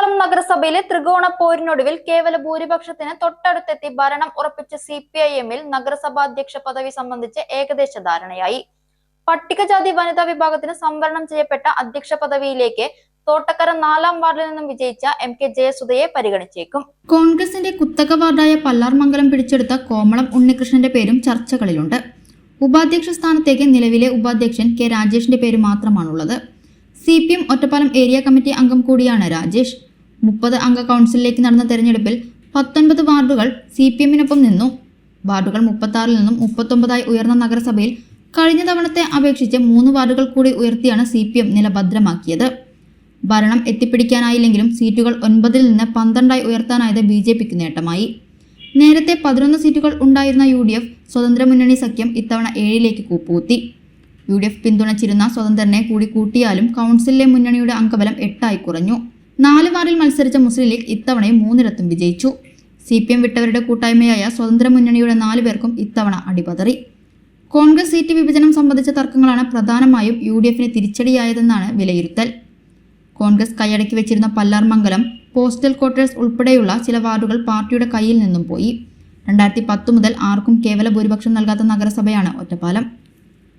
ഒറ്റപ്പാലം നഗരസഭയിലെ ത്രികോണ പോരിനൊടുവിൽ കേവല ഭൂരിപക്ഷത്തിന് തൊട്ടടുത്തെത്തി ഭരണം ഉറപ്പിച്ച CPIM-ൽ നഗരസഭാ അധ്യക്ഷ പദവി സംബന്ധിച്ച് ഏകദേശ ധാരണയായി. പട്ടികജാതി വനിതാ വിഭാഗത്തിന് സംവരണം ചെയ്യപ്പെട്ട അധ്യക്ഷ പദവിയിലേക്ക് തോട്ടക്കര 4-ാം വാർഡിൽ നിന്നും വിജയിച്ച MK ജയസുധയെ പരിഗണിച്ചേക്കും. കോൺഗ്രസിന്റെ കുത്തക വാർഡായ പല്ലാർമംഗലം പിടിച്ചെടുത്ത കോമളം ഉണ്ണികൃഷ്ണന്റെ പേരും ചർച്ചകളിലുണ്ട്. ഉപാധ്യക്ഷ സ്ഥാനത്തേക്ക് നിലവിലെ ഉപാധ്യക്ഷൻ K രാജേഷിന്റെ പേര് മാത്രമാണുള്ളത്. CPM ഒറ്റപ്പാലം ഏരിയ കമ്മിറ്റി അംഗം കൂടിയാണ് രാജേഷ്. 30 അംഗ കൗൺസിലിലേക്ക് നടന്ന തെരഞ്ഞെടുപ്പിൽ 19 വാർഡുകൾ CPM-നൊപ്പം നിന്നു. വാർഡുകൾ 36-ൽ നിന്നും 39-ആയി ഉയർന്ന നഗരസഭയിൽ കഴിഞ്ഞ തവണത്തെ അപേക്ഷിച്ച് 3 വാർഡുകൾ കൂടി ഉയർത്തിയാണ് CPM നില ഭദ്രമാക്കിയത്. ഭരണം എത്തിപ്പിടിക്കാനായില്ലെങ്കിലും സീറ്റുകൾ 9-ൽ നിന്ന് 12-ആയി ഉയർത്താനായത് BJP-ക്ക് നേട്ടമായി. നേരത്തെ 11 സീറ്റുകൾ ഉണ്ടായിരുന്ന UDF സ്വതന്ത്ര മുന്നണി സഖ്യം ഇത്തവണ 7-ലേക്ക് കൂപ്പുകുത്തി. UDF പിന്തുണച്ചിരുന്ന സ്വതന്ത്രനെ കൂടി കൂട്ടിയാലും കൗൺസിലിലെ മുന്നണിയുടെ അംഗബലം 8-ആയി കുറഞ്ഞു. 4 വാർഡിൽ മത്സരിച്ച മുസ്ലിം ലീഗ് ഇത്തവണയും 3-യിടത്തും വിജയിച്ചു. CPM വിട്ടവരുടെ കൂട്ടായ്മയായ സ്വതന്ത്ര മുന്നണിയുടെ 4 പേർക്കും ഇത്തവണ അടിപതറി. കോൺഗ്രസ് സീറ്റ് വിഭജനം സംബന്ധിച്ച തർക്കങ്ങളാണ് പ്രധാനമായും UDF-ന് തിരിച്ചടിയായതെന്നാണ് വിലയിരുത്തൽ. കോൺഗ്രസ് കൈയടക്കി വെച്ചിരുന്ന പല്ലാർമംഗലം, പോസ്റ്റൽ ക്വാർട്ടേഴ്സ് ഉൾപ്പെടെയുള്ള ചില വാർഡുകൾ പാർട്ടിയുടെ കയ്യിൽ നിന്നും പോയി. 2010 മുതൽ ആർക്കും കേവല ഭൂരിപക്ഷം നൽകാത്ത നഗരസഭയാണ് ഒറ്റപ്പാലം.